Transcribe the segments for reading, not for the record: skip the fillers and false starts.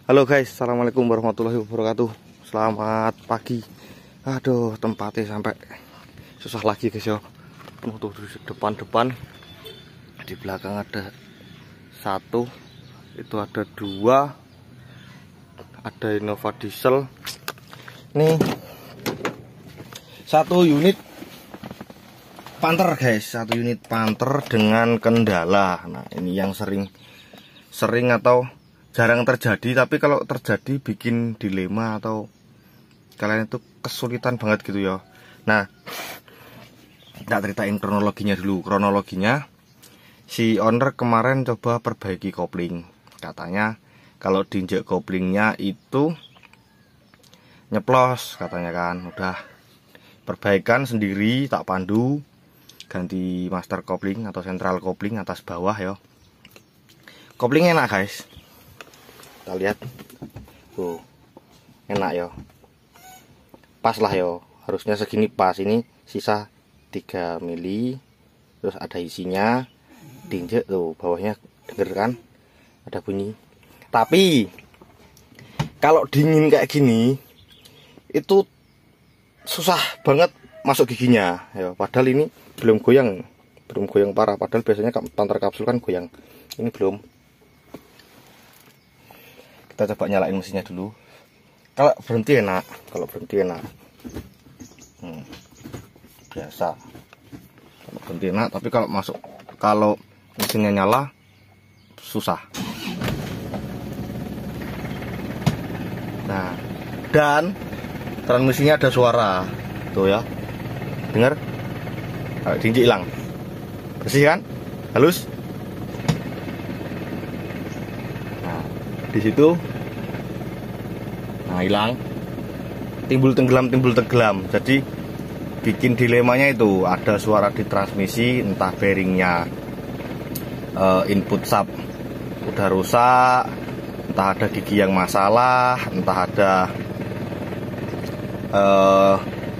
Halo guys, assalamualaikum warahmatullahi wabarakatuh. Selamat pagi. Aduh, tempatnya sampai susah lagi guys ya. Tuh di depan, di belakang ada satu, itu ada dua, ada Innova diesel. Nih satu unit Panther guys, satu unit Panther dengan kendala. Nah ini yang sering atau jarang terjadi, tapi kalau terjadi bikin dilema atau kalian itu kesulitan banget gitu ya. Nah, kita ceritain kronologinya dulu. Kronologinya, si owner kemarin coba perbaiki kopling. Katanya kalau diinjek koplingnya itu nyeplos katanya kan. Udah perbaikan sendiri, tak pandu, ganti master kopling atau sentral kopling atas bawah ya. Kopling enak guys, kita lihat tuh, enak ya, pas lah ya, harusnya segini pas. Ini sisa 3 mili, terus ada isinya, diinjek tuh bawahnya, denger kan ada bunyi. Tapi kalau dingin kayak gini itu susah banget masuk giginya ya, padahal ini belum goyang parah, padahal biasanya Panther kapsul kan goyang, ini belum. Kita coba nyalain mesinnya dulu. Kalau berhenti enak, biasa. Kalau berhenti enak, tapi kalau mesinnya nyala susah. Nah, dan transmisinya ada suara, tuh ya, dengar? Kalau diinjek hilang, bersih kan, halus. Di situ, nah hilang, timbul tenggelam. Jadi bikin dilemanya itu ada suara di transmisi, entah bearingnya, input sub udah rusak, entah ada gigi yang masalah, entah ada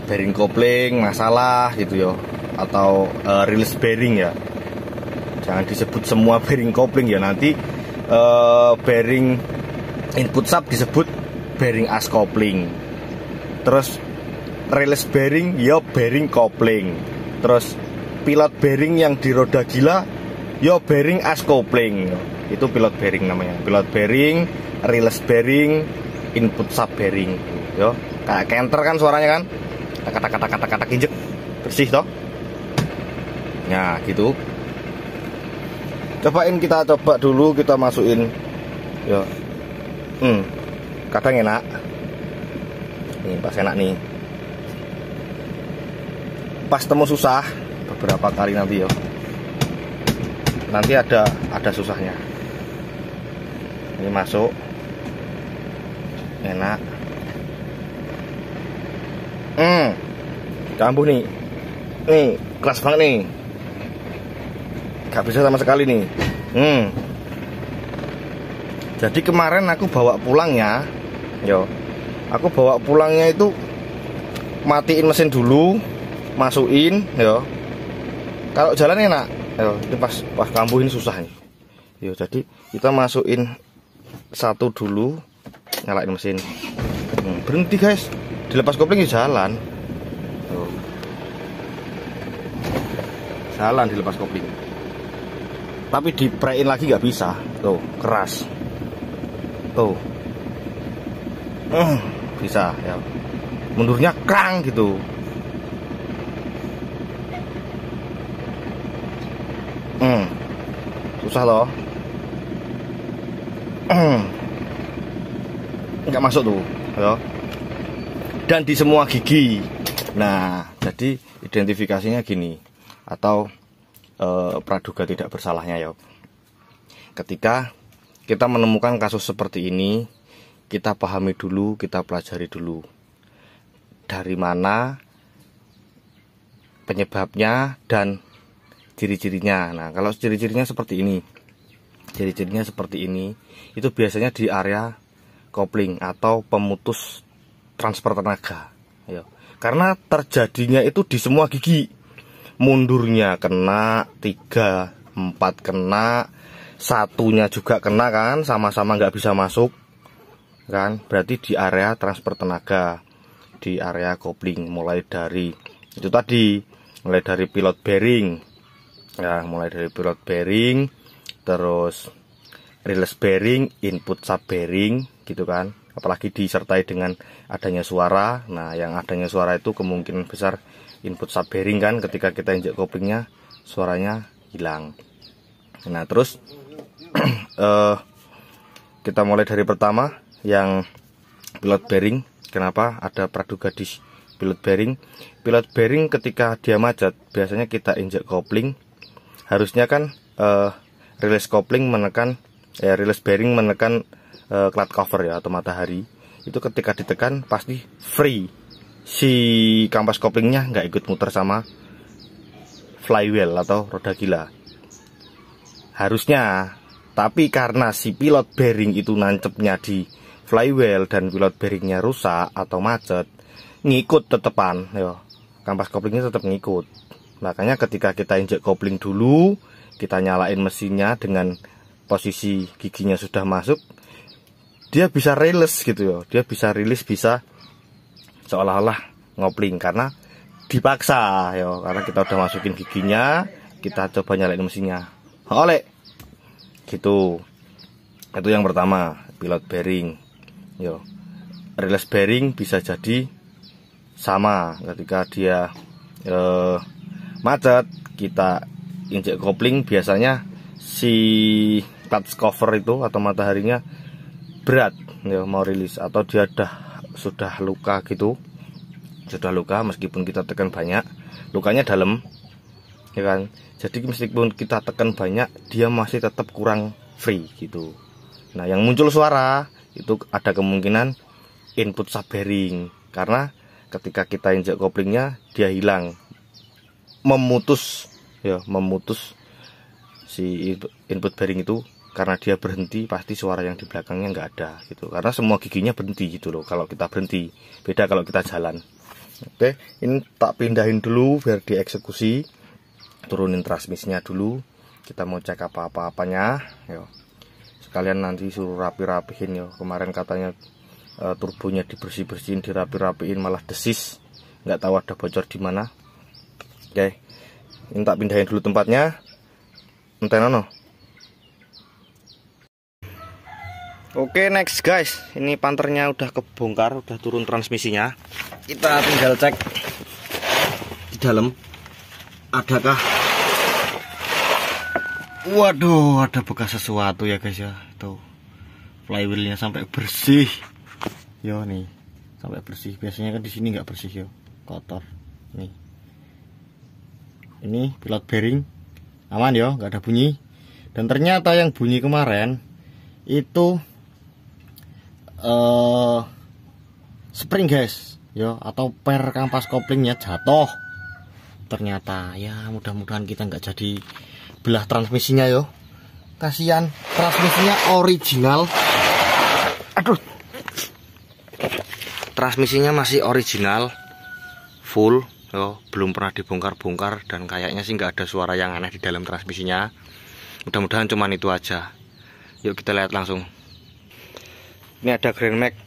bearing kopling masalah gitu ya, atau release bearing ya. Jangan disebut semua bearing kopling ya, nanti bearing input sub disebut bearing as kopling, terus release bearing ya bearing kopling, terus pilot bearing yang di roda gila ya bearing as kopling. Itu pilot bearing namanya, pilot bearing, release bearing, input sub bearing yo. Kayak kenter kan suaranya kan, kata injek, bersih toh. Nah gitu. Kita coba dulu, kita masukin ya. Kadang enak. Nih pas enak nih. Pas temu susah beberapa kali nanti ya. Nanti ada susahnya. Ini masuk. Enak. Kambuh nih. Nih, keras banget nih. Gak bisa sama sekali nih. Jadi kemarin aku bawa pulangnya, aku bawa pulangnya itu matiin mesin dulu, masukin, Kalau jalan enak, Ini pas kambuhin susah nih. Jadi kita masukin satu dulu, nyalain mesin. Berhenti guys, dilepas kopling ya jalan. Jalan dilepas kopling. Tapi diprein lagi nggak bisa, tuh keras, tuh, bisa ya, mundurnya krang gitu, susah loh, nggak masuk tuh, ya. Dan di semua gigi. Nah, jadi identifikasinya gini, atau praduga tidak bersalahnya ya. Ketika kita menemukan kasus seperti ini, kita pahami dulu, kita pelajari dulu dari mana penyebabnya dan ciri-cirinya. Nah, kalau ciri-cirinya seperti ini, itu biasanya di area kopling atau pemutus transfer tenaga ya. Karena terjadinya itu di semua gigi. Mundurnya kena, 3, 4 kena, satunya juga kena kan, sama-sama nggak bisa masuk. kan, berarti di area transfer tenaga, di area kopling, mulai dari itu tadi, mulai dari pilot bearing ya, mulai dari pilot bearing, terus release bearing, input sub bearing gitu kan, apalagi disertai dengan adanya suara. Nah, yang adanya suara itu kemungkinan besar input sub bearing kan, ketika kita injek koplingnya suaranya hilang. Nah, terus kita mulai dari pertama yang pilot bearing. Kenapa ada praduga di pilot bearing? Pilot bearing ketika dia macet, biasanya kita injek kopling, harusnya kan release kopling menekan release bearing menekan cloud cover ya, atau matahari. Itu ketika ditekan pasti free, si kampas koplingnya nggak ikut muter sama flywheel atau roda gila harusnya. Tapi karena si pilot bearing itu nancepnya di flywheel dan pilot bearingnya rusak atau macet, ngikut tetepan ya, kampas koplingnya tetap ngikut. Makanya ketika kita injek kopling dulu, kita nyalain mesinnya dengan posisi giginya sudah masuk, dia bisa release gitu ya, dia bisa rilis, bisa seolah-olah ngopling karena dipaksa ya, karena kita udah masukin giginya, kita coba nyalain mesinnya, oleh gitu. Itu yang pertama, pilot bearing. Yo, release bearing bisa jadi sama, ketika dia macet, kita injek kopling, biasanya si clutch cover itu atau mataharinya berat ya, mau rilis, atau dia sudah luka gitu, sudah luka meskipun kita tekan banyak, lukanya dalam ya kan. Jadi meskipun kita tekan banyak, dia masih tetap kurang free gitu. Nah, yang muncul suara itu ada kemungkinan input sub bearing, karena ketika kita injek koplingnya dia hilang, memutus si input bearing itu. Karena dia berhenti, pasti suara yang di belakangnya nggak ada gitu, karena semua giginya berhenti gitu loh kalau kita berhenti. Beda kalau kita jalan. Oke, ini tak pindahin dulu biar dieksekusi. Turunin transmisinya dulu, kita mau cek apa-apanya yo. Sekalian nanti suruh rapi-rapihin yo. Kemarin katanya turbonya dibersih-bersihin, dirapi-rapiin, malah desis, nggak tahu ada bocor di mana. Oke, ini tak pindahin dulu tempatnya. Entenono. Oke, next guys, ini panternya udah kebongkar, udah turun transmisinya. Kita tinggal cek di dalam adakah, waduh, ada bekas sesuatu ya guys ya. Tuh, flywheelnya sampai bersih. Yo nih, sampai bersih. Biasanya kan di sini nggak bersih yo, kotor. Nih, ini pilot bearing aman yo, nggak ada bunyi. Dan ternyata yang bunyi kemarin itu spring guys yo, atau per kampas koplingnya jatuh ternyata ya. Mudah-mudahan kita nggak jadi belah transmisinya yo, kasihan, transmisinya original. Aduh, transmisinya masih original full yo, belum pernah dibongkar-bongkar, dan kayaknya sih nggak ada suara yang aneh di dalam transmisinya. Mudah-mudahan cuman itu aja. Yuk kita lihat langsung. Ini ada Grand Max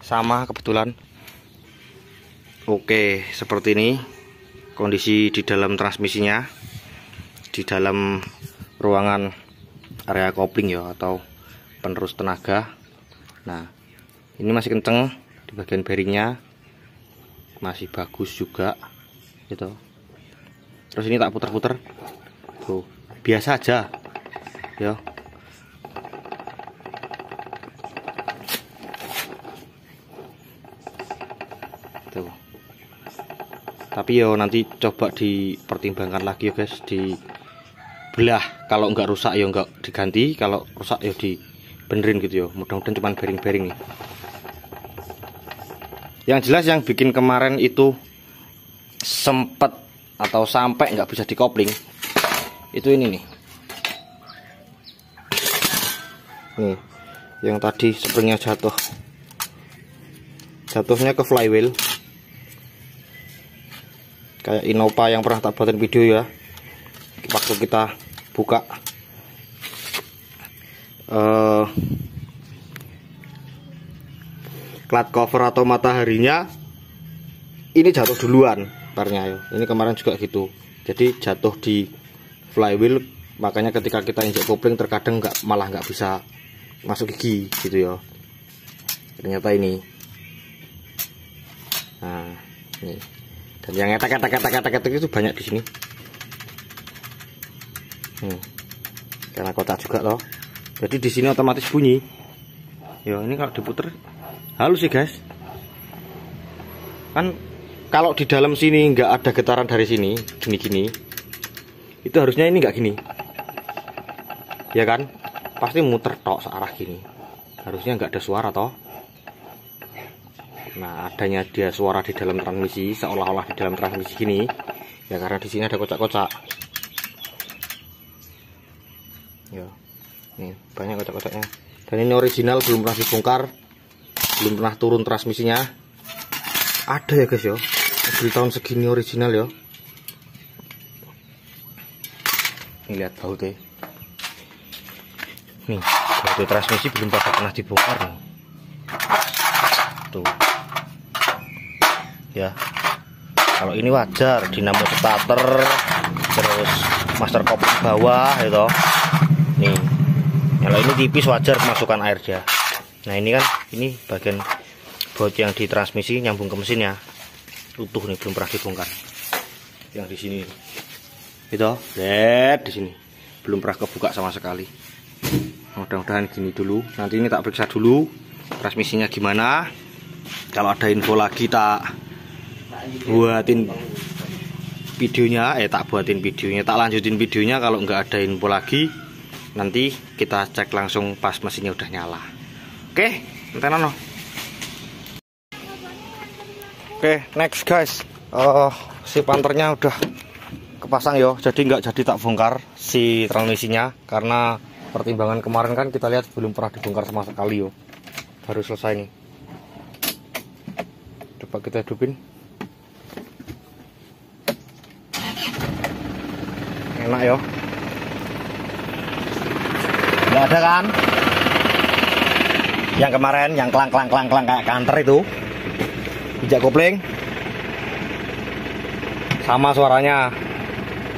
sama kebetulan. Oke, seperti ini kondisi di dalam transmisinya, di dalam ruangan area kopling ya, atau penerus tenaga. Nah, ini masih kenceng di bagian bearingnya, masih bagus juga gitu. Terus ini tak putar-putar, tuh biasa aja ya. Tuh. Tapi yo nanti coba dipertimbangkan lagi ya guys, dibelah. Kalau nggak rusak ya nggak diganti, kalau rusak ya dibenerin gitu ya. Mudah-mudahan cuma bearing-bearing nih. Yang jelas yang bikin kemarin itu sempet atau sampai nggak bisa dikopling itu ini nih. Nih, yang tadi springnya jatuhnya ke flywheel. Kayak Innova yang pernah tak buatin video ya, waktu kita buka Cloud cover atau mataharinya ini jatuh duluan parnya ya. Ini kemarin juga gitu. Jadi jatuh di flywheel, makanya ketika kita injek kopling terkadang malah nggak bisa masuk gigi gitu ya. Ternyata ini. Nah, ini. Dan yang etek itu banyak di sini. Karena kotak juga loh. Jadi di sini otomatis bunyi. Ya ini kalau diputer halus sih guys. Kan kalau di dalam sini nggak ada getaran dari sini, gini-gini, itu harusnya ini nggak gini, ya kan? Pasti muter tok searah gini. Harusnya nggak ada suara toh. Nah, adanya dia suara di dalam transmisi, seolah-olah di dalam transmisi gini, ya karena di sini ada kocak-kocak. Ya, nih banyak kocak-kocaknya. Dan ini original, belum pernah dibongkar, belum pernah turun transmisinya. Ada ya guys ya, mobil tahun segini original ya. Ini lihat bautnya. Nih, baut transmisi belum pernah dibongkar nih. Tuh. Ya. Kalau ini wajar, dinamo starter, terus master kopling bawah gitu. Nih, kalau ini tipis wajar kemasukan air dia. Nah ini kan, ini bagian baut yang di transmisi nyambung ke mesinnya, utuh nih, belum pernah dibongkar. Yang di sini, itu, lihat di sini, belum pernah kebuka sama sekali. Mudah-mudahan gini dulu. Nanti ini tak periksa dulu transmisinya gimana. Kalau ada info lagi tak buatin videonya, tak buatin videonya, tak lanjutin videonya. Kalau nggak ada info lagi, nanti kita cek langsung pas mesinnya udah nyala. Oke, nanti no. Oke, next guys. Si panternya udah kepasang yo, jadi nggak jadi tak bongkar si transmisinya karena pertimbangan kemarin kan kita lihat belum pernah dibongkar sama sekali yo. Baru selesai nih. Coba kita hidupin. Enak yo. Nggak ada kan? Yang kemarin yang klang kayak kanter itu. Injak kopling. Sama suaranya.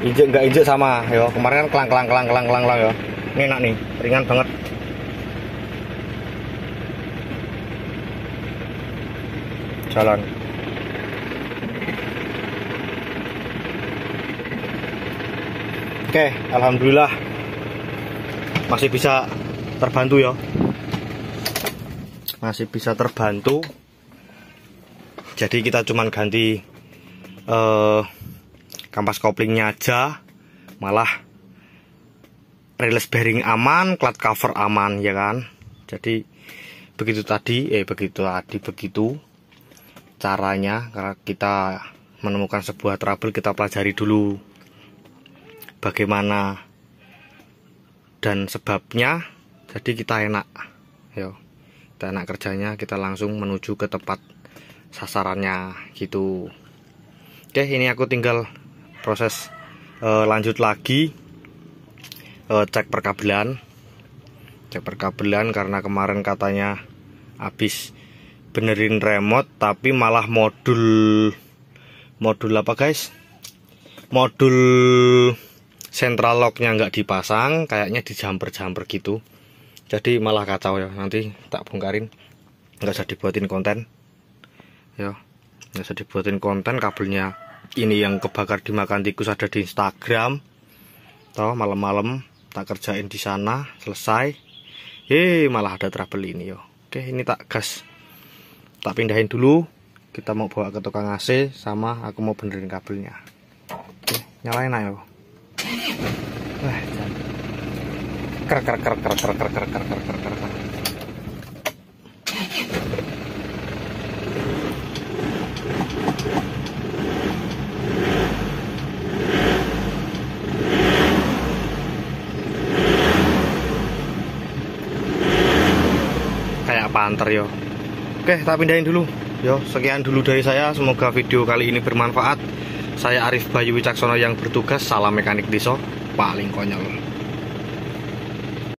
Injek nggak injek sama, yo. Kemarin kan klang yo. Ini enak nih, ringan banget. Jalan. Oke, alhamdulillah masih bisa terbantu ya. Masih bisa terbantu. Jadi kita cuman ganti kampas koplingnya aja, malah release bearing aman, cloud cover aman ya kan. Jadi begitu caranya. Karena kita menemukan sebuah trouble, kita pelajari dulu bagaimana dan sebabnya. Jadi kita enak yo, kita enak kerjanya, kita langsung menuju ke tempat sasarannya gitu. Oke, ini aku tinggal proses lanjut lagi cek perkabelan karena kemarin katanya habis benerin remote tapi malah modul apa guys, modul central locknya nggak dipasang, kayaknya di jumper gitu. Jadi malah kacau ya, nanti tak bongkarin. Nggak usah dibuatin konten ya, nggak usah dibuatin konten. Kabelnya ini yang kebakar dimakan tikus ada di Instagram toh, malam-malam tak kerjain di sana, selesai malah ada trouble ini yo. Oke, ini tak gas, tak pindahin dulu. Kita mau bawa ke tukang AC, sama aku mau benerin kabelnya. Oke, nyalain ayo. Ker. Kayak panter yo. Oke, tak pindahin dulu. Yo, sekian dulu dari saya. Semoga video kali ini bermanfaat. Saya Arif Bayu Wicaksono yang bertugas. Salam mekanik desa paling konyol.